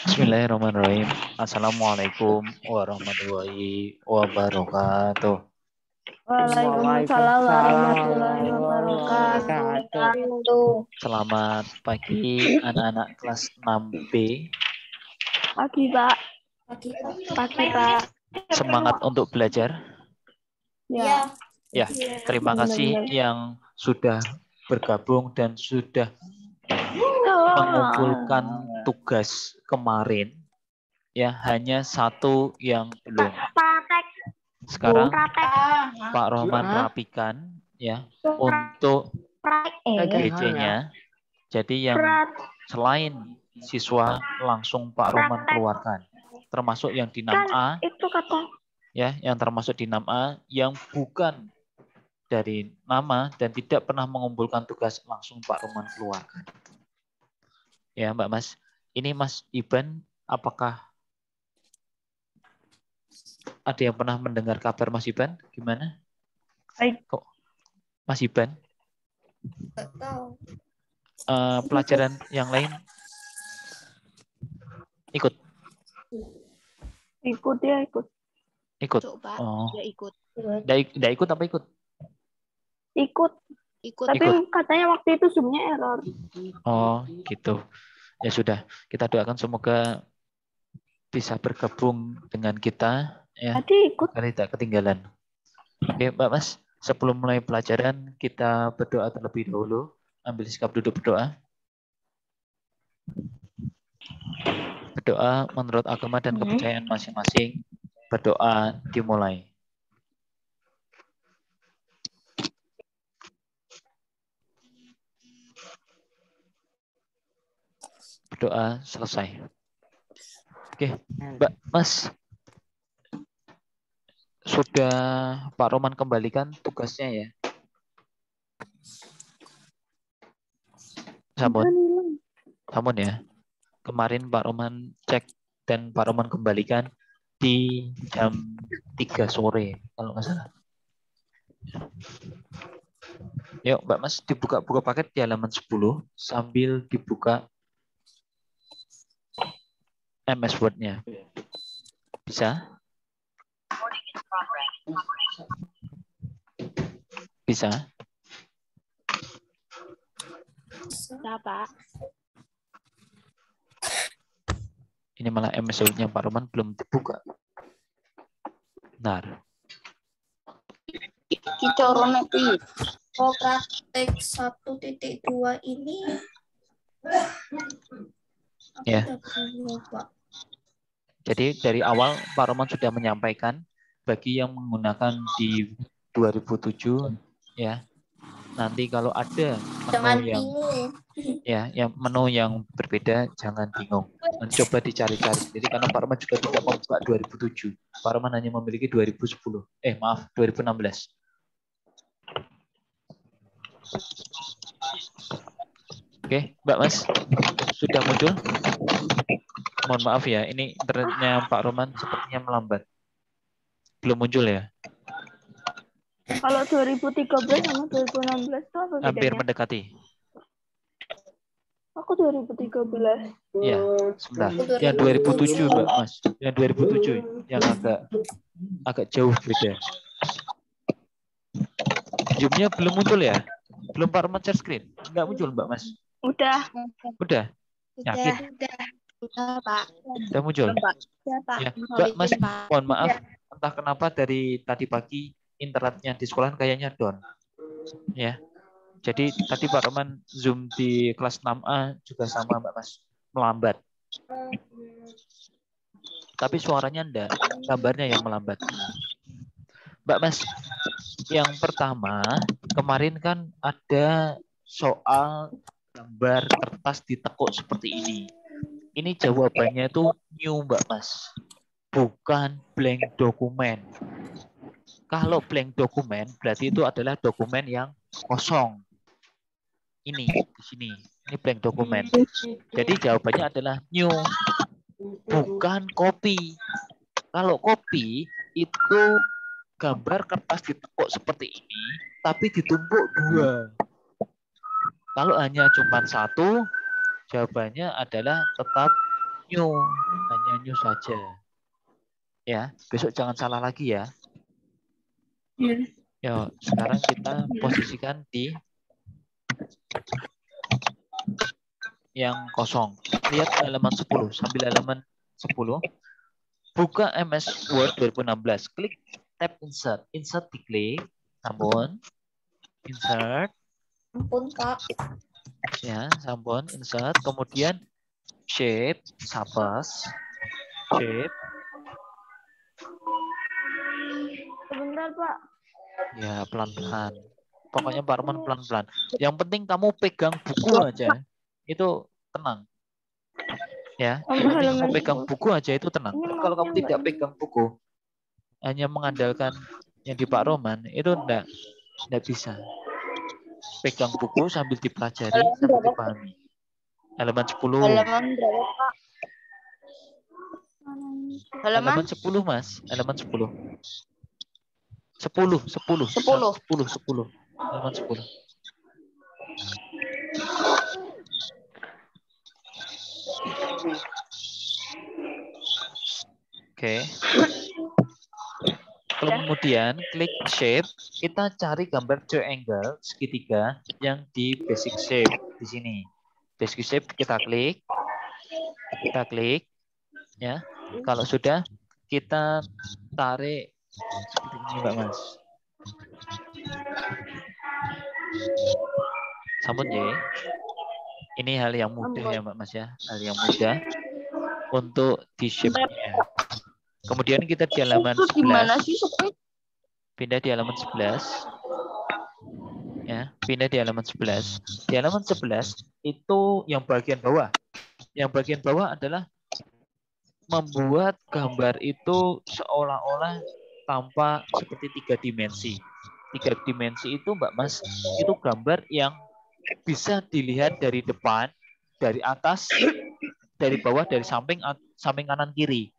Bismillahirrahmanirrahim. Assalamualaikum warahmatullahi wabarakatuh. Waalaikumsalam warahmatullahi wabarakatuh. Selamat pagi anak-anak kelas 6B. Pagi, Pak. Pagi, Pak. Semangat untuk belajar. Ya. Ya, terima kasih yang sudah bergabung dan sudah mengumpulkan tugas kemarin. Ya, hanya satu yang belum. Sekarang Pak Rohman rapikan ya untuk GC-nya. Jadi yang selain siswa langsung Pak Rohman keluarkan, termasuk yang di 6A, ya, yang termasuk di 6A yang bukan dari nama dan tidak pernah mengumpulkan tugas langsung Pak Rohman keluarkan. Ya, Mbak Mas. Ini Mas Iban, apakah ada yang pernah mendengar kabar Mas Iban? Gimana? Kok Mas Iban? Pelajaran yang lain ikut? Ikut ya, ikut. Ikut. Coba Oh. ya ikut. Nggak ikut apa ikut? Ikut. Tapi Ikut. katanya waktu itu Zoom-nya error. Oh, gitu. Ya sudah, kita doakan semoga bisa bergabung dengan kita ya. Tadi ikut. Agar tidak ketinggalan. Oke, Mbak Mas, sebelum mulai pelajaran kita berdoa terlebih dahulu. Ambil sikap duduk berdoa. Berdoa menurut agama dan kepercayaan masing-masing. Berdoa dimulai. Berdoa selesai. Oke, Mbak Mas. Sudah Pak Roman kembalikan tugasnya ya? Samun ya. Kemarin Pak Roman cek dan Pak Roman kembalikan di jam 3 sore kalau nggak salah. Yuk Mbak Mas dibuka paket di halaman 10 sambil dibuka MS Word-nya. Bisa? Bisa? Bisa, Pak. Ini malah MS Word-nya Pak Roman belum dibuka. Benar. Kita nanti praktek 1.2 ini ya. Jadi dari awal Pak Roman sudah menyampaikan bagi yang menggunakan di 2007 ya. Nanti kalau ada menu yang berbeda jangan bingung. Mencoba dicari-cari sendiri karena Pak Roman juga tidak membuka 2007. Pak Roman hanya memiliki 2016. Oke, Mbak Mas, sudah muncul? Mohon maaf ya, ini internetnya Pak Roman sepertinya melambat. Belum muncul ya? Kalau 2013 sama 2016 itu apa bedanya? Hampir mendekati. Aku 2013. Ya, sebentar. Yang 2007, Mbak Mas. Yang 2007 yang agak jauh beda. Zoom-nya belum muncul ya? Belum Pak Roman share screen? Enggak muncul, Mbak Mas? Udah. Yakin? Udah, Pak. Udah muncul? Ya, Pak. Ya. Mbak Mas, mohon maaf. Entah kenapa dari tadi pagi internetnya di sekolah kayaknya down. Ya. Jadi tadi Pak Roman Zoom di kelas 6A juga sama Mbak Mas. Melambat. Tapi suaranya enggak. Gambarnya yang melambat. Mbak Mas, yang pertama, kemarin kan ada soal gambar kertas ditekuk seperti ini. Ini jawabannya itu new, Mbak Mas. Bukan blank dokumen. Kalau blank dokumen, berarti itu adalah dokumen yang kosong. Ini, di sini. Ini blank dokumen. Jadi jawabannya adalah new. Bukan copy. Kalau copy, itu gambar kertas ditekuk seperti ini, tapi ditumpuk dua. Kalau hanya cuma satu, jawabannya adalah tetap new, hanya new saja. Ya, besok jangan salah lagi ya. Iya. Ya, sekarang kita posisikan di yang kosong. Lihat halaman 10, sambil halaman 10. Buka MS Word 2016. Klik tab insert. Insert diklik. Sampun. Insert. Ampun, Pak. Ya, sampun. Insert. Kemudian shape. Sapes. Shape. Sebentar, Pak. Ya, pelan-pelan. Pokoknya Pak Arman pelan-pelan. Yang penting kamu pegang buku aja. Itu tenang. Ya, yang penting kamu pegang buku aja itu tenang. Kalau kamu tidak pegang buku, hanya mengandalkan yang di Pak Roman, itu enggak bisa. Pegang buku sambil dipelajari, sambil dipahami. Halaman 10. Halaman berapa, Pak? Halaman 10, Mas. Halaman 10. 10. Halaman 10. Oke. Kemudian klik shape, kita cari gambar triangle segitiga yang di basic shape di sini. Basic shape kita klik. Ya. Kalau sudah kita tarik seperti ini, Mbak Mas. Sampun ya. Ini hal yang mudah ya, Mbak Mas ya. Hal yang mudah untuk di shape-nya. Kemudian kita di halaman 11. Pindah di halaman 11. Ya, pindah di halaman 11. Di halaman 11 itu yang bagian bawah. Yang bagian bawah adalah membuat gambar itu seolah-olah tampak seperti 3 dimensi. 3 dimensi itu, Mbak Mas, itu gambar yang bisa dilihat dari depan, dari atas, dari bawah, dari samping kanan kiri.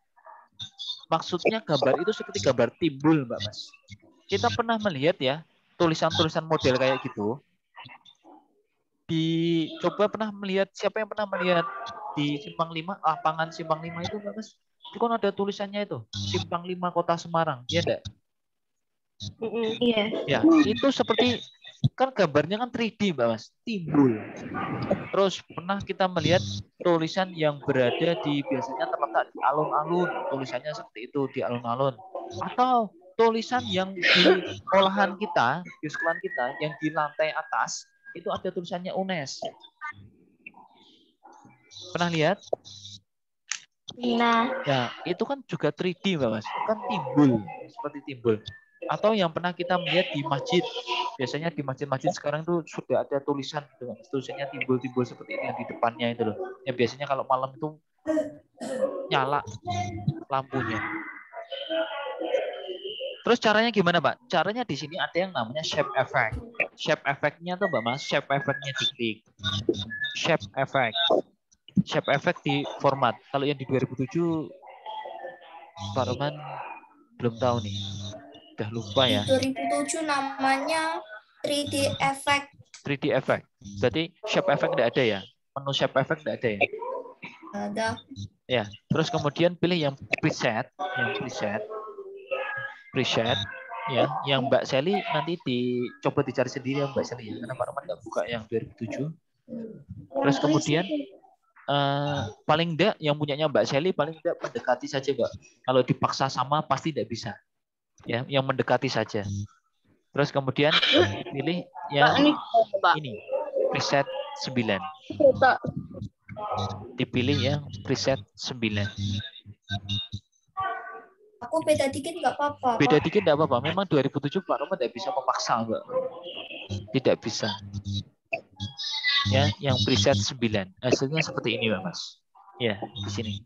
Maksudnya gambar itu seperti gambar timbul, Mbak Mas. Kita pernah melihat ya tulisan-tulisan model kayak gitu. Coba pernah melihat, siapa yang pernah melihat di Simpang 5, lapangan Simpang 5 itu, Mbak Mas? Itu kan ada tulisannya itu, Simpang 5 Kota Semarang, ya enggak? Iya. Ya, itu seperti kan gambarnya kan 3D, Mbak Mas, timbul. Terus pernah kita melihat tulisan yang berada di biasanya terletak di alun-alun, tulisannya seperti itu di alun-alun. Atau tulisan yang di olahan kita, di sekolahan kita, yang di lantai atas, itu ada tulisannya UNES. Pernah lihat? Nah. Ya, itu kan juga 3D, Mbak Mas. Kan timbul, seperti timbul. Atau yang pernah kita melihat di masjid. Biasanya di masjid-masjid sekarang tuh sudah ada tulisan, tulisannya timbul-timbul seperti itu yang di depannya itu loh. Yang biasanya kalau malam itu nyala lampunya. Terus caranya gimana, Pak? Caranya di sini ada yang namanya shape effect. Shape effect-nya tuh, Mbak Mas, shape effect-nya diklik. Shape effect. Shape effect di format. Kalau yang di 2007 Pak Roman belum tahu nih. Udah lupa ya. Di 2007 namanya 3D effect. 3D effect. Berarti shape effect tidak ada ya? Menu shape effect tidak ada ya? Ada. Ya. Terus kemudian pilih yang preset, ya. Yang Mbak Sally nanti coba dicari sendiri ya Mbak Sally ya. Karena Pak Roman nggak buka yang 2007. Terus kemudian paling enggak yang punyanya Mbak Sally paling enggak mendekati saja, Mbak. Kalau dipaksa sama pasti tidak bisa. Ya, yang mendekati saja. Terus kemudian pilih yang ini, preset 9. Dipilih yang preset 9. Aku beda dikit nggak apa-apa. Beda dikit nggak apa-apa. Memang 2007 Pak Roman tidak bisa memaksa, Mbak. Tidak bisa. Ya, yang preset 9. Hasilnya seperti ini, Mbak Mas. Ya, di sini.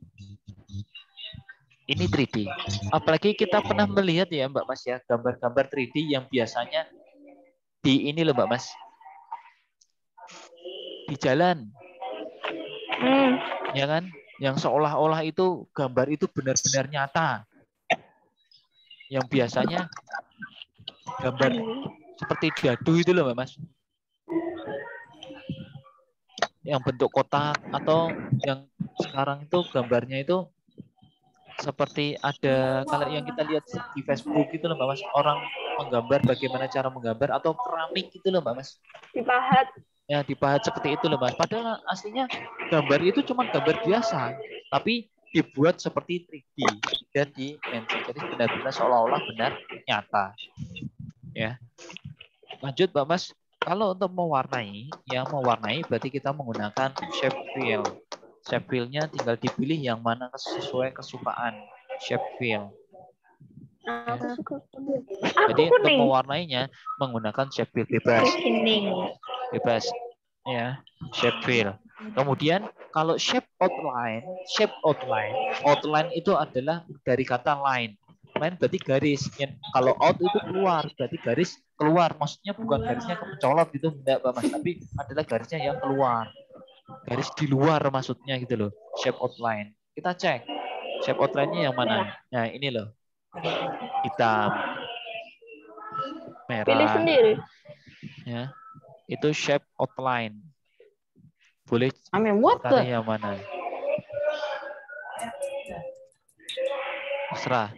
Ini 3D. Apalagi kita pernah melihat ya Mbak Mas ya, gambar-gambar 3D yang biasanya di ini loh Mbak Mas. Di jalan. Ya kan? Yang seolah-olah itu gambar itu benar-benar nyata. Yang biasanya gambar seperti dadu itu loh Mbak Mas. yang bentuk kotak atau yang sekarang itu gambarnya itu seperti ada kalau yang kita lihat di Facebook gitu loh Mbak Mas, orang menggambar bagaimana cara menggambar atau keramik gitu loh Mbak Mas. Dipahat. Ya, dipahat seperti itu loh Mas. Padahal aslinya gambar itu cuma gambar biasa, tapi dibuat seperti 3D dan dimensi. Jadi benar-benar seolah-olah benar nyata. Ya. Lanjut Mbak Mas. Kalau untuk mewarnai, ya mewarnai berarti kita menggunakan shape fill. Shape fill-nya tinggal dipilih yang mana sesuai kesukaan shape fill. Aku Ya. suka. Jadi Aku untuk kuning. mewarnainya menggunakan shape fill bebas. Bebas. Ya, shape fill. Kemudian kalau shape outline itu adalah dari kata line. Line berarti garis. Kalau out itu keluar, berarti garis keluar. Maksudnya bukan garisnya mencolok gitu, enggak Pak Mas, tapi adalah garisnya yang keluar. Garis di luar maksudnya gitu loh. Shape outline. Kita cek. Shape outline-nya yang mana? Nah, ini loh. Hitam, Pilih merah, sendiri. ya. Itu shape outline. Boleh What cari the? yang mana? Terserah.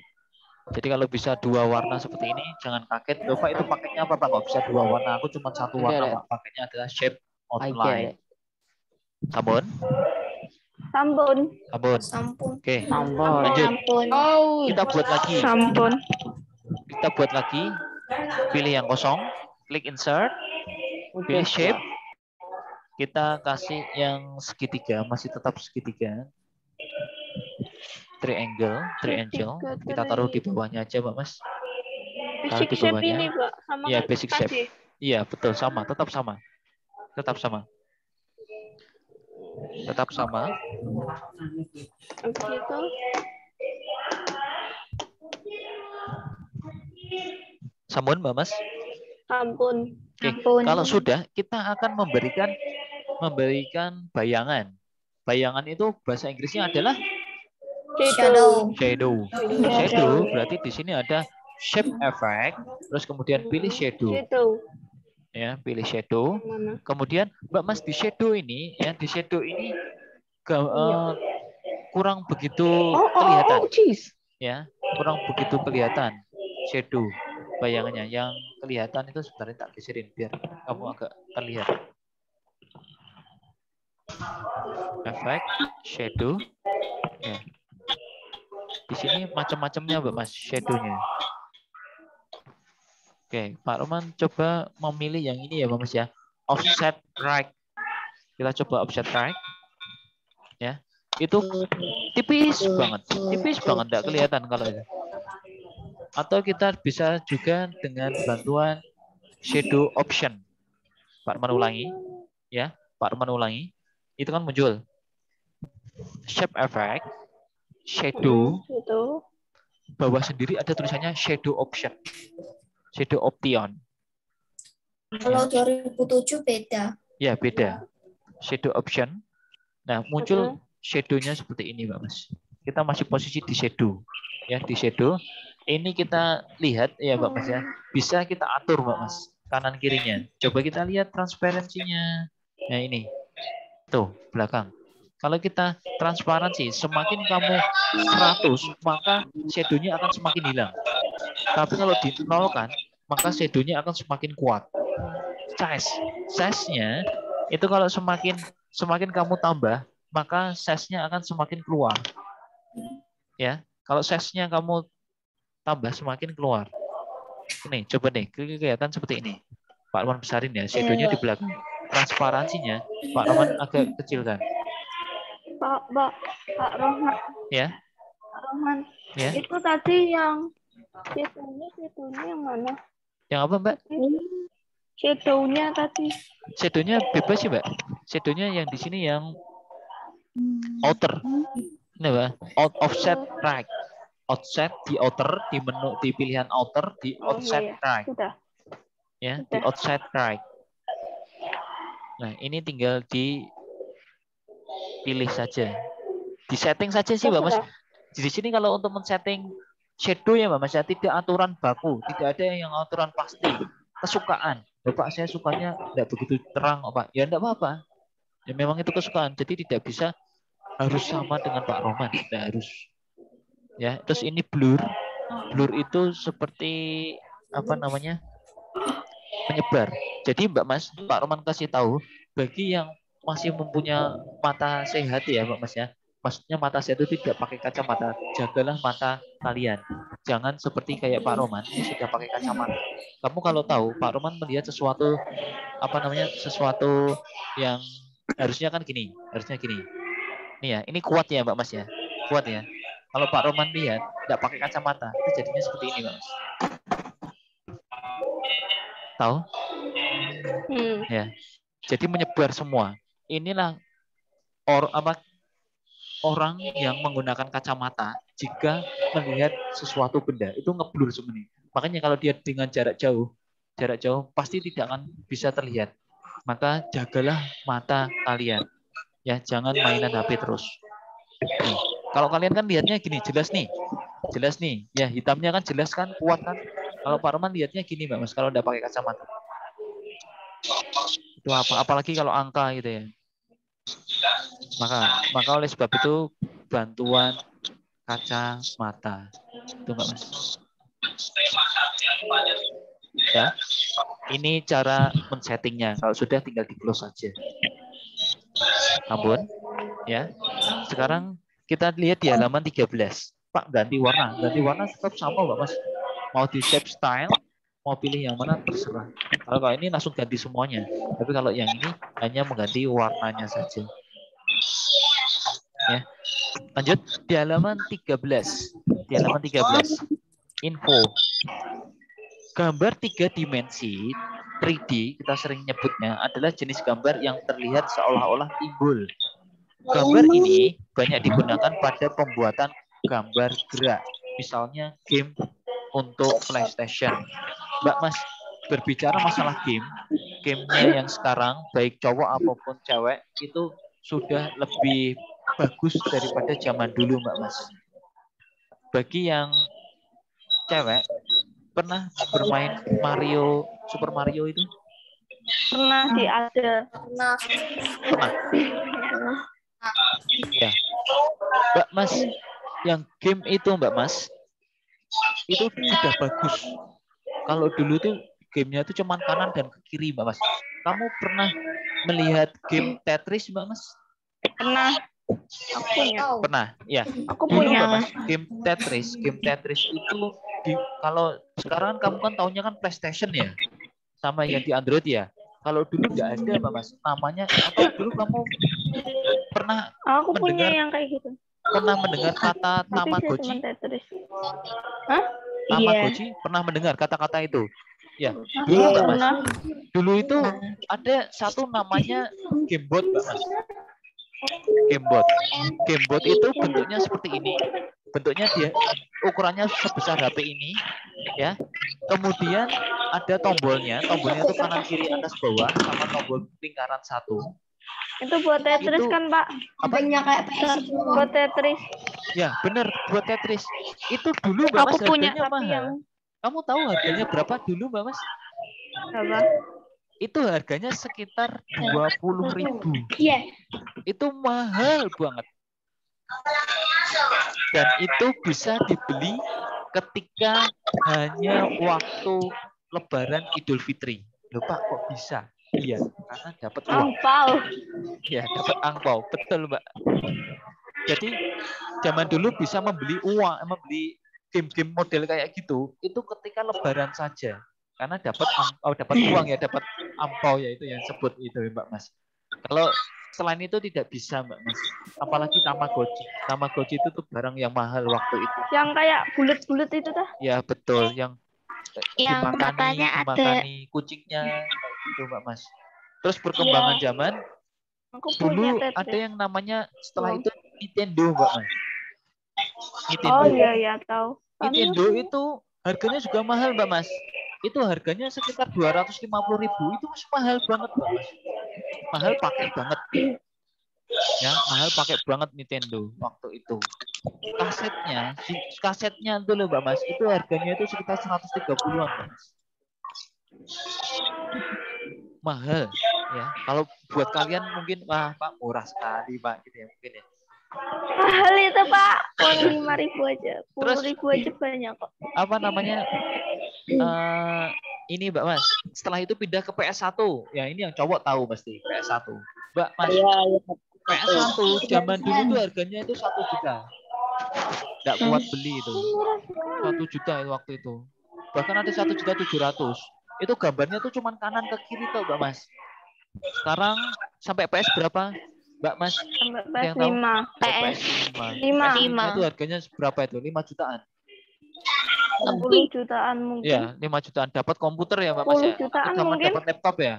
Jadi kalau bisa 2 warna seperti ini, jangan kaget. Loh Pak, itu pakainya apa Pak? Nggak bisa 2 warna. Aku cuma 1 warna Pak. Pakainya adalah shape I get outline. it. Sabun? Sampun. Sabun. Sampun. Oke. Sampun. Lanjut. Sampun. Oh, Kita buat lagi. Sampun. Kita buat lagi. Pilih yang kosong. Klik insert. Pilih shape. Kita kasih yang segitiga. Masih tetap segitiga. Triangle. Kita taruh di bawahnya aja Pak Mas. Taruh Basic di shape bawahnya. ini, Pak. Sama Iya, kayak basic tadi. shape. Iya, betul. Sama. Tetap sama. Tetap sama. Tetap sama. Habis itu Sampun, Mbak Mas? sampun. Oke. Kalau sudah, kita akan memberikan bayangan. Bayangan itu bahasa Inggrisnya adalah Shadow. Shadow berarti di sini ada shape effect, terus kemudian pilih shadow. Shadow. Ya, pilih shadow. Mana? Kemudian Mbak Mas di shadow ini kurang begitu kelihatan. Ya, kurang begitu kelihatan shadow bayangannya. Yang kelihatan itu sebenarnya tak geserin biar kamu agak terlihat. Efek shadow. Ya. Di sini macam-macamnya Mbak Mas shadownya. Oke, Pak Roman coba memilih yang ini ya Mbak Mas ya. Offset right. Kita coba offset right. Ya. Itu tipis banget enggak kelihatan kalau itu. Atau kita bisa juga dengan bantuan shadow option. Pak Roman ulangi. Ya, Pak Roman ulangi. Itu kan muncul shape effect, shadow, bawah sendiri ada tulisannya shadow option, shadow option. Kalau 2007 beda. Ya beda, shadow option. Nah muncul shadownya seperti ini Mbak Mas. Kita masih posisi di shadow, ya di shadow. Ini kita lihat ya Mbak Mas ya, bisa kita atur Mbak Mas kanan kirinya. Coba kita lihat transparansinya. Nah ini, tuh belakang. Kalau kita transparansi, semakin kamu 100, maka shadow-nya akan semakin hilang. Tapi kalau dinolkan, maka shadow-nya akan semakin kuat. Size-nya itu kalau semakin kamu tambah, maka size-nya akan semakin keluar. Ya, kalau size-nya kamu tambah semakin keluar. Ini coba deh, kelihatan seperti ini. Pak Roman besarin ya, shadow-nya di belakang. Transparansinya Pak Roman agak kecilkan. Pak Rohman. Ya. Pak Rohman. Ya. Itu tadi yang shadownya yang mana? Yang apa Mbak? Shadownya tadi. Shadownya bebas sih Mbak. Shadownya yang di sini yang outer. Ini Mbak. Offset right. Offset di outer, di menu di pilihan outer, di offset right. Sudah. Ya, di offset right. Nah, ini tinggal dipilih saja. Di setting saja sih Mbak Mas. Di sini kalau untuk men-setting shadow ya Mbak Mas, ya, tidak aturan baku, tidak ada yang aturan pasti. Kesukaan. Bapak saya sukanya tidak begitu terang, Pak. Ya enggak apa-apa. Ya memang itu kesukaan. Jadi tidak bisa harus sama dengan Pak Roman, tidak harus. Ya, terus ini blur. Blur itu seperti apa namanya? Menyebar. Jadi Mbak Mas, Pak Roman kasih tahu bagi yang masih mempunyai mata sehat ya Mbak Mas ya. Maksudnya mata sehat itu tidak pakai kacamata. Jagalah mata kalian. Jangan seperti kayak Pak Roman ini sudah pakai kacamata. Kamu kalau tahu Pak Roman melihat sesuatu apa namanya? Sesuatu yang harusnya kan gini, harusnya gini. Nih ya, ini kuat ya Mbak Mas ya. Kuat ya. Kalau Pak Roman lihat tidak pakai kacamata, itu jadinya seperti ini Mbak Mas. Tahu? Ya. Jadi menyebar semua. Inilah orang yang menggunakan kacamata jika melihat sesuatu benda itu ngeblur sebenarnya. Makanya kalau dia dengan jarak jauh pasti tidak akan bisa terlihat. Maka jagalah mata kalian. Ya, jangan mainan HP terus. Nih, kalau kalian kan lihatnya gini, jelas nih. Ya, hitamnya kan jelas kan, kuat kan. Kalau Pak Roman lihatnya gini, Mbak Mas, kalau udah pakai kacamata. Itu apa? Apalagi kalau angka gitu ya. Maka oleh sebab itu bantuan kacamata. Itu Mbak Mas. Ya. Ini cara men-settingnya. Kalau sudah tinggal di-close saja. Ampun. Ya. Sekarang kita lihat di halaman 13. Pak, ganti warna. Ganti warna tetap sama Mbak Mas. Mau di shape style, mau pilih yang mana terserah. Kalau ini langsung ganti semuanya. Tapi kalau yang ini hanya mengganti warnanya saja. Ya. Lanjut di halaman 13. Di halaman 13. Info. Gambar 3 dimensi 3D kita sering nyebutnya adalah jenis gambar yang terlihat seolah-olah timbul. Gambar ini banyak digunakan pada pembuatan gambar gerak. Misalnya game untuk PlayStation. Mbak Mas, berbicara masalah gamenya yang sekarang baik cowok apapun cewek itu sudah lebih bagus daripada zaman dulu Mbak Mas. Bagi yang cewek pernah bermain Super Mario itu? Pernah sih ada. Pernah. Ya. Mbak Mas, yang game itu Mbak Mas itu sudah bagus. Kalau dulu tuh gamenya itu cuma kanan dan ke kiri Mbak Mas. Kamu pernah melihat game Tetris Mbak Mas? Pernah. Aku punya. Pernah, ya. Aku Dulu punya. Mbak Mas, game Tetris itu kalau sekarang kamu kan tahunya kan PlayStation ya, sama yang di Android ya. Kalau dulu nggak ada Mbak Mas, namanya atau dulu kamu pernah Aku punya mendengar yang kayak gitu. pernah mendengar kata Tapi saya Tamagotchi? cuma Tetris. Hah? Tamagotchi pernah mendengar kata-kata itu? Ya, Iya. dulu Mbak Mas. Pernah. Dulu itu ada satu namanya Gamebot Mbak Mas. Gamebot itu bentuknya seperti ini. Bentuknya dia ukurannya sebesar HP ini, ya. Kemudian ada tombolnya itu kanan kiri atas bawah sama tombol lingkaran satu. Itu buat Tetris Itu kan, Pak? Apanya kayak PS Buat Tetris. Ya, benar, buat Tetris. Itu dulu Mbak Mas Aku punya harganya tapi mahal. yang Kamu tahu harganya berapa dulu Mbak Mas? apa? Itu harganya sekitar 20.000. Iya. Itu mahal banget. Dan itu bisa dibeli ketika hanya waktu Lebaran Idul Fitri. Loh Pak, kok bisa? Iya, karena dapat uang. Angpau. Ya, dapat angpau. Betul, Mbak. Jadi zaman dulu bisa membeli game-game model kayak gitu itu ketika Lebaran saja. Karena dapat uang ya, dapat angpau ya, itu yang sebut itu Mbak Mas. Kalau selain itu tidak bisa Mbak Mas. Apalagi Tamagotchi. Tamagotchi itu tuh barang yang mahal waktu itu. Yang kayak bulat-bulat itu tuh. Ya betul, yang matanya ada. dimakani kucingnya kayak gitu Mbak Mas. Terus perkembangan zaman Aku punya dulu Tetris. ada yang namanya setelah itu Nintendo Mbak Mas. Nintendo. Oh iya tahu. Nintendo itu harganya juga mahal Mbak Mas. Itu harganya sekitar 250.000. Itu masih mahal banget Mbak Mas. Mahal pakai banget. Ya, mahal pakai banget Nintendo waktu itu. Kasetnya itu loh Mbak Mas. Itu harganya itu sekitar 130-an Mbak Mas. Mahal, Ya, kalau buat kalian mungkin wah Pak murah sekali Pak gitu ya mungkin ya. Mahal itu Pak. Uang 5.000 aja. Terus 10.000 aja banyak kok. apa namanya? Ini Mbak Mas, setelah itu pindah ke PS1. Ya ini yang cowok tahu pasti PS1. Mbak Mas, PS1 zaman dulu tuh harganya itu 1 juta. Nggak kuat beli itu. 1 juta itu waktu itu. Bahkan ada 1.700.000. Itu gambarnya tuh cuman kanan ke kiri tuh Mbak Mas. Sekarang sampai PS berapa? Mbak Mas, Sampai yang tahu? PS5. PS5 itu harganya berapa itu? 5 jutaan. 10 jutaan mungkin. Ya, 5 jutaan. Dapat komputer ya Mbak Mas ya? 10 jutaan Sama mungkin. dapat laptop ya?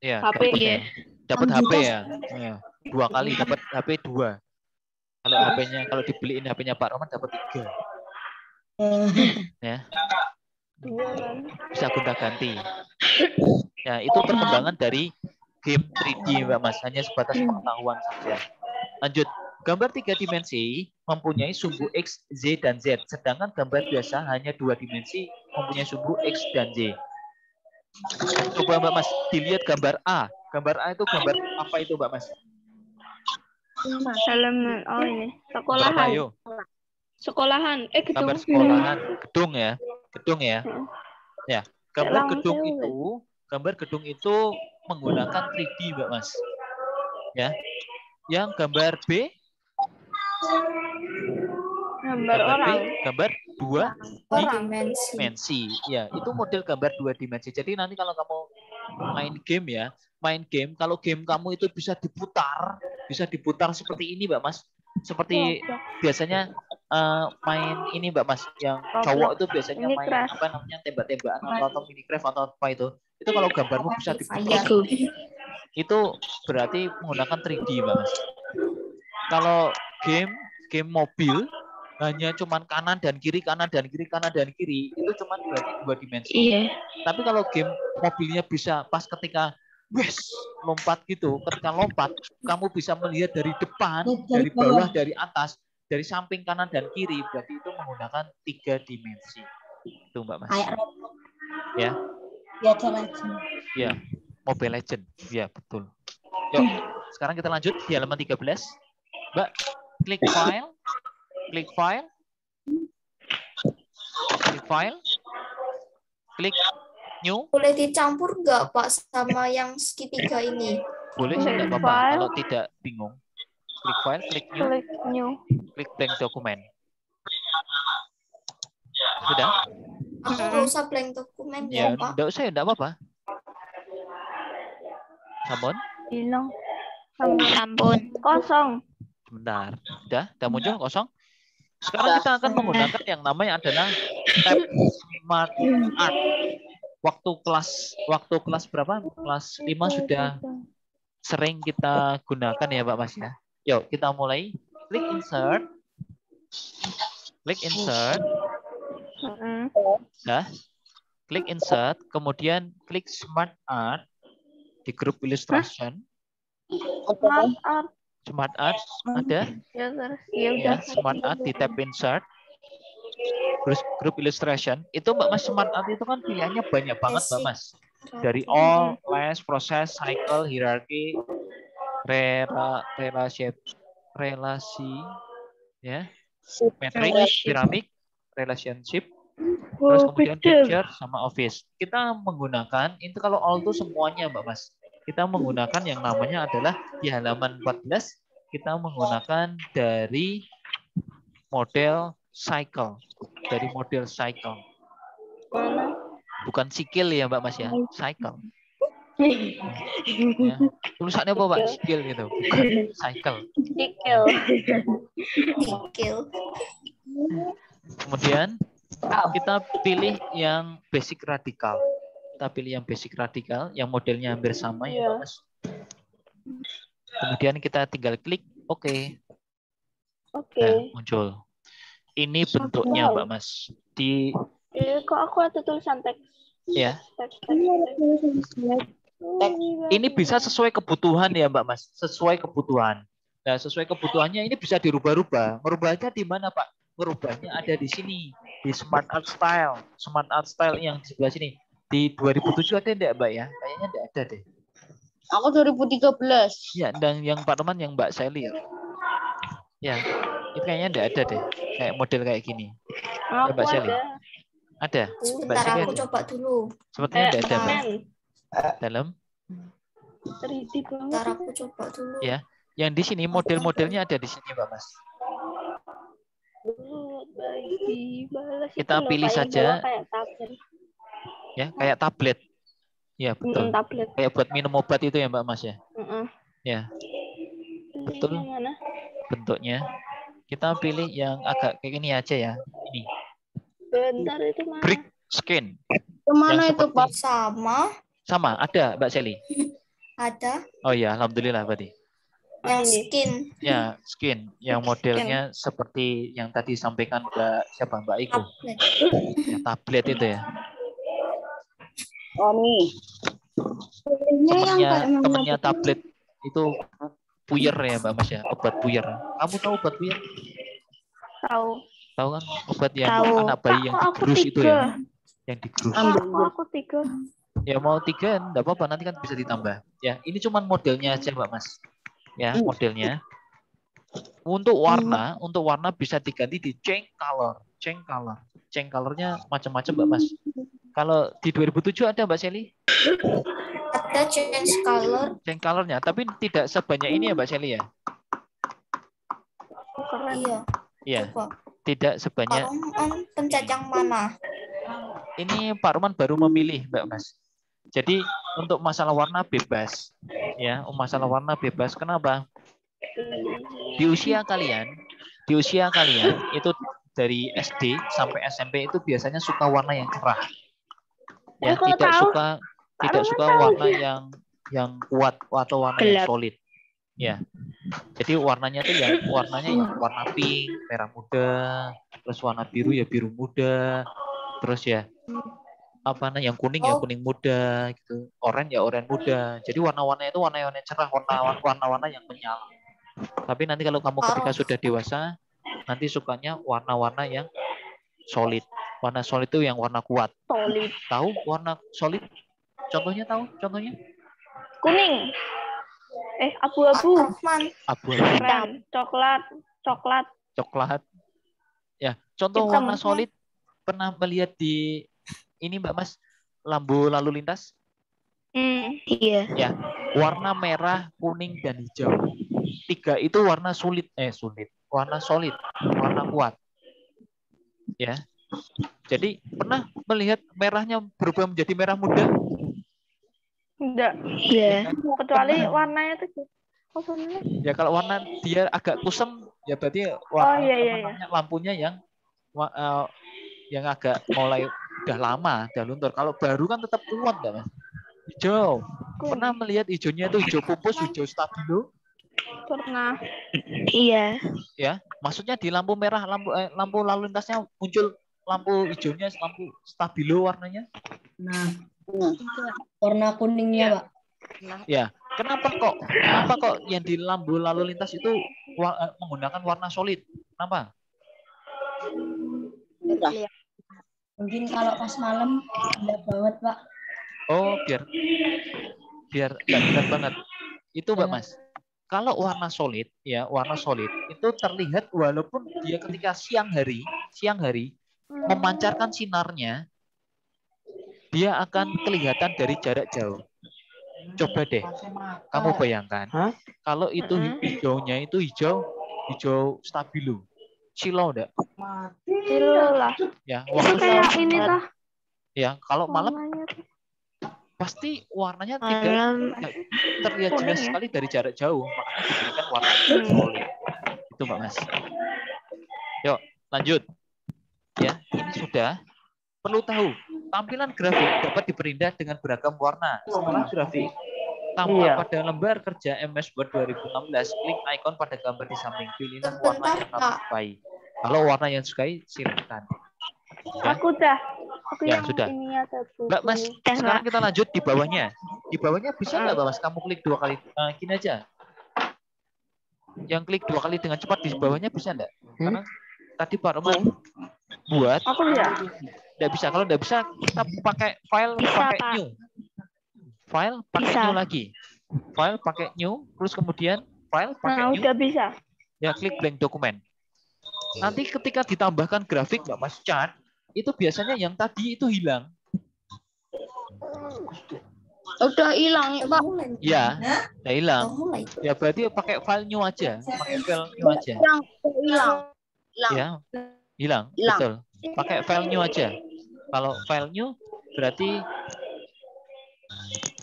Ya, HP ya. Dapat HP ya? Ya. 2 kali dapat HP 2. Kalau HP-nya kalau dibeliin HP-nya Pak Roman dapat 3. Ya. Bisa gonta-ganti. Ya, itu perkembangan dari game 3D Mbak Mas, hanya sebatas pengetahuan saja. Lanjut, gambar 3 dimensi mempunyai sumbu X, Z, dan Z. Sedangkan gambar biasa hanya 2 dimensi mempunyai sumbu X dan Z. Coba Mbak Mas, dilihat gambar A. Gambar A itu gambar apa itu Mbak Mas? Halaman, oh ini, sekolahan. Ayo. Sekolahan, gedung. Gambar sekolahan, gedung ya. Gedung ya. Ya, gambar gedung itu menggunakan 3D Mbak Mas. Ya. Yang gambar B Gambar orang. Gambar 2 dimensi. Ya, itu model gambar 2 dimensi. Jadi nanti kalau kamu main game, kalau game kamu itu bisa diputar seperti ini Mbak Mas. Seperti biasanya main ini Mbak Mas, yang cowok itu biasanya main apa namanya tembak-tembakan atau Minecraft atau apa itu. Itu kalau gambarmu bisa diputar. Itu berarti menggunakan 3D Mbak Mas. Kalau game mobil hanya cuman kanan dan kiri itu cuman berarti 2 dimensi. Iya. Tapi kalau game mobilnya bisa pas ketika lompat gitu, ketika lompat kamu bisa melihat dari depan, dari bawah, dari atas, dari samping kanan dan kiri, berarti itu menggunakan 3 dimensi. Itu Mbak Mas. Ya. Ya, Mobile Legend. Ya, betul. Yuk, sekarang kita lanjut di halaman 13. Mbak, klik file, klik new. Boleh dicampur nggak Pak sama yang segitiga ini? Boleh sih, nggak apa-apa. Kalau tidak bingung, klik file, klik new, klik blank dokumen. Sudah? Aku nggak usah blank dokumen ya Pak. Nggak usah, nggak apa-apa. Sampun? Hilang. Sampun. Kosong. Sebentar. Udah muncul kosong. Sekarang kita akan menggunakan yang namanya adalah tab Smart Art. Waktu kelas berapa? Kelas 5 sudah sering kita gunakan ya Pak Mas ya. Yuk, kita mulai. Klik insert. Klik insert, kemudian klik Smart Art di grup illustration. Smart Art ada? Ya, Smart Art di tab insert. Grup illustration. Itu Mbak Mas, Smart Art itu kan pilihannya banyak banget Mbak Mas. Dari all, less, process, cycle, hierarchy, relasi, ya, matrix, piramid, relationship, terus kemudian picture sama office. Kita menggunakan itu kalau all itu semuanya Mbak Mas. Kita menggunakan yang namanya adalah di halaman 14 kita menggunakan dari model cycle. Bukan sikil ya Mbak Mas ya, cycle. Ya. Tulisannya apa Pak? Sikil gitu. Bukan cycle. Sikil. Kemudian kita pilih yang basic radikal. Yang modelnya hampir sama ya Mbak Mas. Kemudian kita tinggal klik OK. Nah, muncul. Ini bentuknya Mbak Mas. Kok aku ada tulisan teks? Ya. Ini bisa sesuai kebutuhan ya Mbak Mas. Sesuai kebutuhan. Nah, sesuai kebutuhannya ini bisa dirubah-rubah. Merubahnya di mana Pak? Merubahnya ada di sini. Di Smart Art Style. Smart Art Style yang di sebelah sini. Di 2007 ada enggak, Mbak ya? Kayaknya enggak ada deh. Aku 2013. Ya, dan yang Pak Roman yang Mbak Sally. Ya, itu kayaknya enggak ada deh. Kayak model kayak gini. Ya, Aku Mbak Sally. ada. Ada. Mbak Sebentar Sally aku ada. coba dulu. Sepertinya enggak ada, Mbak. Men, Dalam. 3D banget. Bentar aku coba dulu. Ya. Yang di sini model-modelnya ada di sini, Mbak Mas. Balas Kita itu loh, pilih kayak saja. bawah kayak tablet. Ya, kayak tablet. Ya, betul. Tablet. Kayak buat minum obat itu ya, Mbak Mas ya. Heeh. Ya, Pilih betul. yang mana? Bentuknya. Kita pilih yang agak kayak gini aja ya. Ini. Bentar itu mana? Brick skin. Kemana Yang itu, seperti- Pak? Sama, ada Mbak Sally. Ada Oh iya, alhamdulillah berarti. yang Ini. skin. Ya, skin yang modelnya seperti yang tadi sampaikan Mbak siapa Mbak Iko. Tablet. Ya, tablet itu ya. Oh, nih. Temennya tablet itu puyer ya Mbak Mas ya, obat puyer. Kamu tahu obat puyer? Tahu. Tahu kan obat yang Tahu. anak bayi yang Kak, aku digerus itu 3. ya, yang digerus. Aku 3. Ya mau 3 enggak apa-apa, nanti kan bisa ditambah. Ya, ini cuman modelnya aja Mbak Mas. Ya, modelnya. Untuk warna bisa diganti di change color. Change colornya macam-macam Mbak Mas. Kalau di 2007 ada Mbak Sally? Ada change color. Change colornya, tapi tidak sebanyak ini ya Mbak Sally ya? Keren. Iya. Iya, Coba. tidak Pak sebanyak. Roman pencet yang mana? Ini Pak Roman baru memilih Mbak Mas. Jadi untuk masalah warna bebas. Ya, masalah warna bebas. Kenapa? Di usia kalian itu dari SD sampai SMP itu biasanya suka warna yang cerah. Ya, Kok tidak tahu? suka warna yang kuat atau warna yang Gelap. solid. Ya. Jadi warnanya tuh yang warna pink, merah muda, terus warna biru ya biru muda, terus ya apa yang kuning ya kuning muda gitu, oranye ya oranye muda. Jadi warna-warna itu warna-warna cerah, warna-warna yang menyala. Tapi nanti kalau kamu ketika sudah dewasa, nanti sukanya warna-warna yang solid. Warna solid itu yang warna kuat. Solid. Tahu warna solid? Contohnya tahu? Contohnya? Kuning. Abu-abu. Abu-abu. Keren. Coklat. Ya, contoh Hitam. warna solid pernah melihat di ini Mbak Mas, lampu lalu lintas? Iya. Ya, warna merah, kuning dan hijau. 3 itu warna warna solid, warna kuat. Ya. Jadi pernah melihat merahnya berubah menjadi merah muda? Enggak. Iya. Kecuali warnanya tuh. Ya kalau warna dia agak kusem, ya berarti lampunya yang agak mulai udah lama, udah luntur. Kalau baru kan tetap kuat enggak, Mas? Hijau. Pernah melihat hijaunya itu hijau pupus, hijau stabilo? Pernah. Iya. Ya, maksudnya di lampu merah, lampu lalu lintasnya muncul lampu hijaunya, lampu stabilo warnanya. Nah, warna kuningnya, Pak. Ya, kenapa kok yang di lampu lalu lintas itu menggunakan warna solid? Kenapa? Mungkin kalau pas malam indah banget, Pak. Oh, biar gelap banget. Itu Mbak Mas. Kalau warna solid itu terlihat walaupun dia ketika siang hari memancarkan sinarnya, dia akan kelihatan dari jarak jauh. Coba deh, kamu bayangkan, kalau itu hijaunya itu hijau stabilo, silau enggak? Silau lah. Ya, Itu kayak ini lah. Ya, kalau malam pasti warnanya tidak terlihat jelas sekali dari jarak jauh, makanya diberikan warna solid. Itu Mbak Mas. Yuk, lanjut. Ya, ini sudah. Perlu tahu, tampilan grafik dapat diperindah dengan beragam warna. Setelah grafik tampak pada lembar kerja MS Word 2016, klik ikon pada gambar di samping, pilihlah warna yang kamu sukai. Kalau warna yang sukai, silakan. Ya? Aku ya, yang sudah. ininya satu. Mbak Mas, sekarang kita lanjut di bawahnya. Di bawahnya bisa nggak Mbak Mas? Kamu klik 2 kali, gini aja. Yang klik 2 kali dengan cepat di bawahnya bisa nggak? Karena tadi Pak Roman buat. Aku lihat. Nggak bisa. Kalau nggak bisa, kita pakai file, Bisa, pakai Pak. new. File, pakai Bisa. new lagi. File, pakai new. Terus kemudian file, pakai Nah, new. udah bisa. Ya, klik blank dokumen. Nanti ketika ditambahkan grafik, Mbak Mas, chart, itu biasanya yang tadi itu hilang. Udah hilang, Udah Pak. mulai. Ya, udah hilang. Udah mulai. Ya, berarti pakai file new aja. Pakai file new aja. Hilang, hilang. Hilang. Ya, hilang. Hilang. Betul. Pakai file new aja. Kalau file new, berarti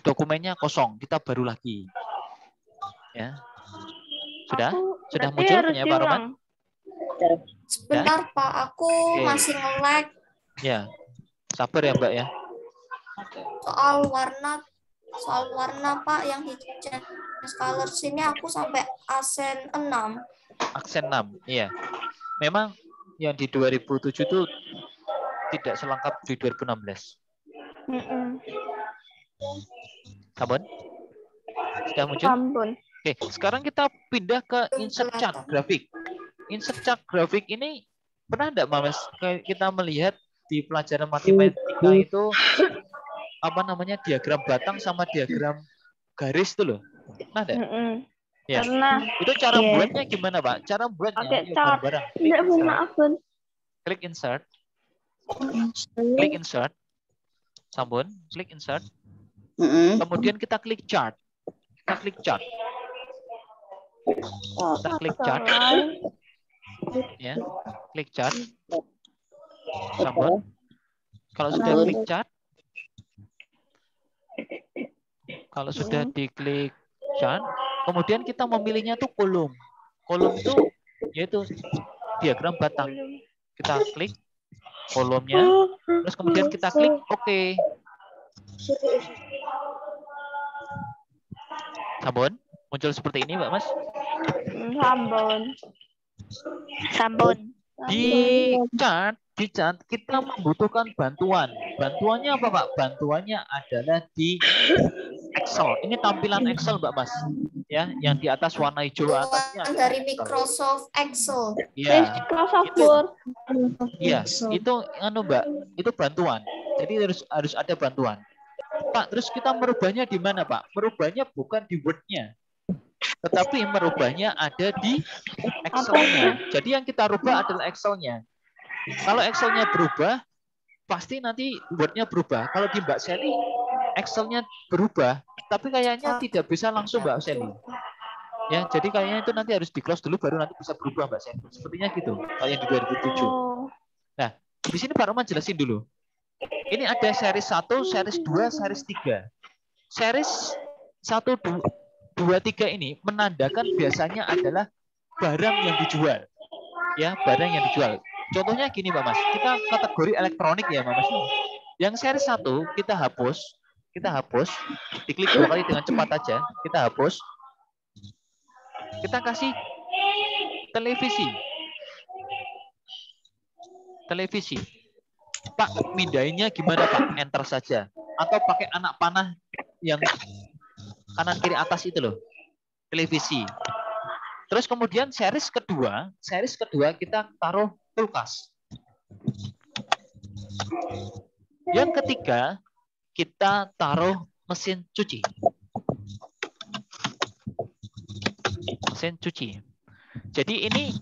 dokumennya kosong. Kita baru lagi. Ya. Sudah? Sudah Berarti muncul harus punya Pak Roman? diulang. Sebentar Pak, aku Oke. masih nge-lag Ya. Sabar ya, Mbak ya. soal warna Pak yang hijau colors ini aku sampai aksen 6. Aksen 6. Iya. Memang yang di 2007 itu tidak selengkap di 2016. Mm-mm. Sampun? Sudah muncul? Sampun. Oke, sekarang kita pindah ke insert chart grafik. Insert chart grafik ini pernah enggak Mas kita melihat di pelajaran matematika itu apa namanya diagram batang sama diagram garis itu loh. Pernah enggak? Mm-mm. Ya. Karena Itu cara Iya. buatnya gimana, Pak? Cara buatnya pakai yuk, chart. bareng-bareng. Tidak punya akun. Klik insert. Klik insert. Sampun, klik insert. Kemudian kita klik chart. Kita klik chart. Kita klik chart. Ya, klik chart. Sampun. Kalau sudah klik chart, kalau sudah diklik chart, kemudian kita memilihnya tuh kolom. Kolom itu yaitu diagram batang. Kita klik kolomnya, terus kemudian kita klik OK. Sampun, muncul seperti ini, Mbak Mas. Sampun. Sampun. Di chart kita membutuhkan bantuan. Bantuannya apa, Pak? Bantuannya adalah di Excel. Ini tampilan Excel, Mbak Mas. Ya, yang di atas warna hijau atasnya ada Dari Excel. Microsoft Excel. Iya. Microsoft Itu- Word. Iya, itu Mbak, itu bantuan. Jadi harus ada bantuan. Pak, terus kita merubahnya di mana, Pak? Merubahnya bukan di Word-nya. Tetapi merubahnya ada di Excel-nya. Jadi yang kita rubah adalah Excel-nya. Kalau Excel-nya berubah, pasti nanti Word-nya berubah. Kalau di Mbak Sally, Excel-nya berubah, tapi kayaknya tidak bisa langsung Mbak Sally. Ya, jadi kayaknya itu nanti harus di-close dulu baru nanti bisa berubah Mbak Sally. Sepertinya gitu, kalau yang di 2007. Oh. Nah, di sini Pak Roman jelasin dulu. Ini ada series 1, series 2, series 3. Series 1, 2, 3 ini menandakan biasanya adalah barang yang dijual. Ya, barang yang dijual. Contohnya gini, Mbak Mas. Kita kategori elektronik ya, Mbak Mas. Yang series 1 kita hapus. Diklik 2 kali dengan cepat aja. Kita hapus. Kita kasih televisi. Televisi. Pak, mindahinnya gimana, Pak? Enter saja. Atau pakai anak panah yang kanan kiri atas itu loh. Televisi. Terus kemudian series kedua kita taruh kulkas. Yang ketiga, kita taruh mesin cuci. Mesin cuci. Jadi ini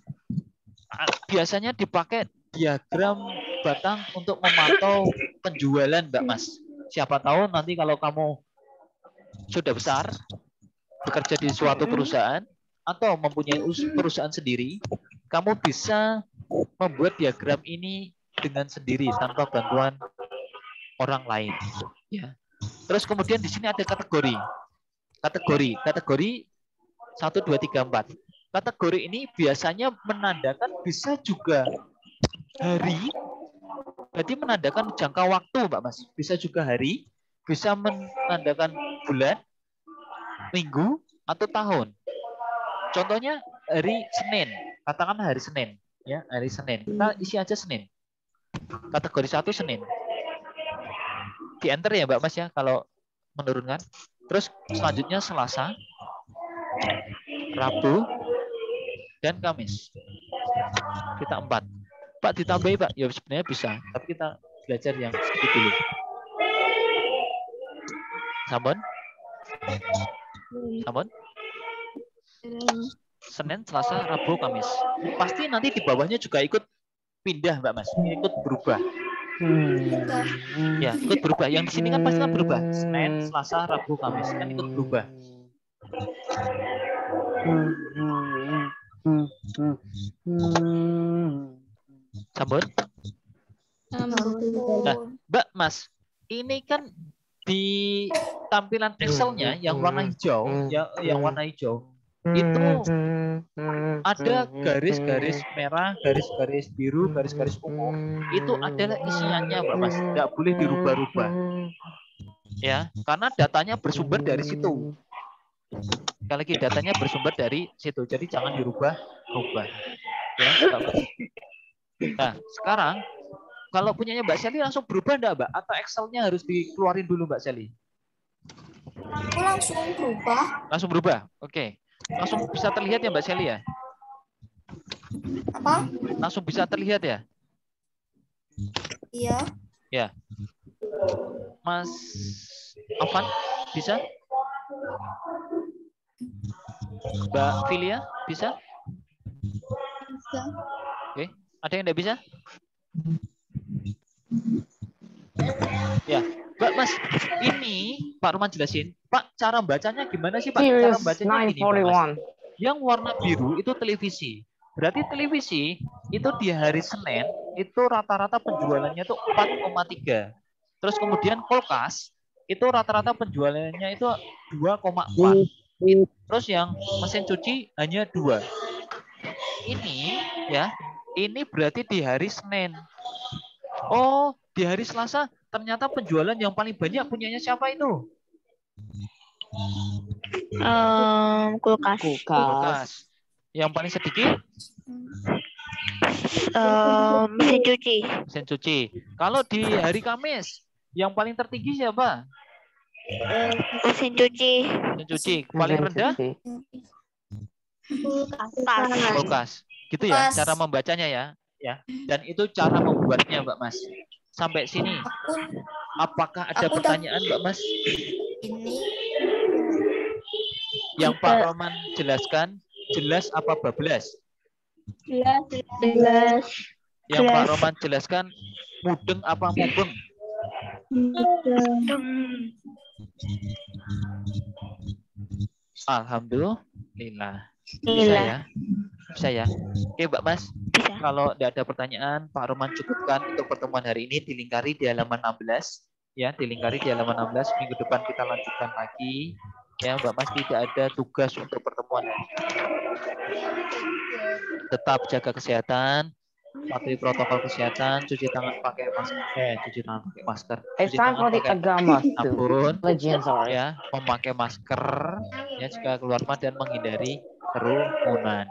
biasanya dipakai diagram batang untuk memantau penjualan, Mbak Mas. Siapa tahu nanti kalau kamu sudah besar, bekerja di suatu perusahaan, atau mempunyai perusahaan sendiri, kamu bisa membuat diagram ini dengan sendiri tanpa bantuan orang lain. Ya. Terus kemudian di sini ada kategori 1, 2, 3, 4. Kategori ini biasanya menandakan bisa juga hari, jadi menandakan jangka waktu, Mbak Mas. Bisa juga hari, bisa menandakan bulan, minggu, atau tahun. Contohnya hari Senin, katakan hari Senin, ya hari Senin. Kita isi aja Senin. Kategori 1 Senin. Di enter ya Mbak Mas ya kalau menurunkan. Terus selanjutnya Selasa, Rabu, dan Kamis. Kita 4. Pak ditambahi Pak, ya sebenarnya bisa, tapi kita belajar yang sedikit dulu. Sampun? Sampun? Senin, Selasa, Rabu, Kamis. Pasti nanti di bawahnya juga ikut pindah, Mbak Mas. Ikut berubah. Ya, ikut berubah. Yang di sini kan pasti kan berubah. Senin, Selasa, Rabu, Kamis. Kan ikut berubah. Sampun? Nah, Mbak Mas, ini kan di tampilan Excel-nya yang warna hijau, yang warna hijau, itu ada garis-garis merah, garis-garis biru, garis-garis ungu. Itu adalah isiannya, Mbak Mas. Nggak boleh dirubah-rubah. Ya, karena datanya bersumber dari situ. Sekali lagi, datanya bersumber dari situ. Jadi jangan dirubah-rubah. Ya, Mbak Mas. Nah, sekarang kalau punyanya Mbak Sally langsung berubah enggak, Mbak? Atau Excel-nya harus dikeluarin dulu, Mbak Sally? Aku langsung berubah. Langsung berubah. Oke. Langsung bisa terlihat ya, Mbak Sally ya? Apa? Langsung bisa terlihat ya? Iya. Ya. Mas Afan, bisa? Mbak Filia, bisa? Bisa. Oke. Ada yang enggak bisa? Ya, Mbak Mas, ini Pak Roman jelasin. Pak, cara bacanya gimana sih, Pak? Cara bacanya gini, Pak Mas. Yang warna biru itu televisi. Berarti televisi itu di hari Senin itu rata-rata penjualannya itu 4,3. Terus kemudian kulkas itu rata-rata penjualannya itu 2,4. Terus yang mesin cuci hanya 2. Ini ya, ini berarti di hari Senin. Oh, di hari Selasa ternyata penjualan yang paling banyak punyanya siapa itu? Kulkas. Kulkas. Yang paling sedikit? Mesin cuci. Mesin cuci. Kalau di hari Kamis, yang paling tertinggi siapa? Mesin cuci. Mesin cuci. Paling rendah? Kulkas. Gitu ya, cara membacanya ya. Ya. Dan itu cara membuatnya, Mbak Mas. Sampai sini. Apakah ada pertanyaan, Mbak Mas? Ini Yang Pak Roman jelaskan, jelas apa bablas? Jelas. Yang Pak Roman jelaskan, mudeng apa mubeng? Alhamdulillah. Bisa ya? Bisa ya? Oke, Mbak Mas. Bisa. Kalau tidak ada pertanyaan, Pak Roman cukupkan untuk pertemuan hari ini, dilingkari di halaman 16. Ya, dilingkari di halaman 16. Minggu depan kita lanjutkan lagi. Ya, Mbak Mas, tidak ada tugas untuk pertemuan hari ini. Tetap jaga kesehatan, patuhi protokol kesehatan, cuci tangan pakai masker, cuci tangan pakai masker. It's Cuci time for tangan the pakai agama sabun, religion, sorry. ya, memakai masker, ya, jika keluar rumah dan menghindari kerumunan.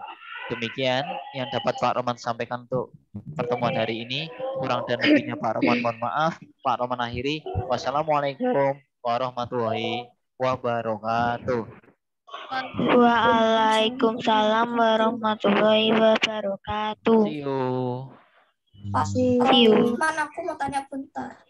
Demikian yang dapat Pak Roman sampaikan untuk pertemuan hari ini. Kurang dan lebihnya Pak Roman mohon maaf. Pak Roman akhiri. Wassalamualaikum warahmatullahi wabarakatuh. Waalaikumsalam warahmatullahi wabarakatuh. See you. Pak See you. Iman, aku mau tanya bentar.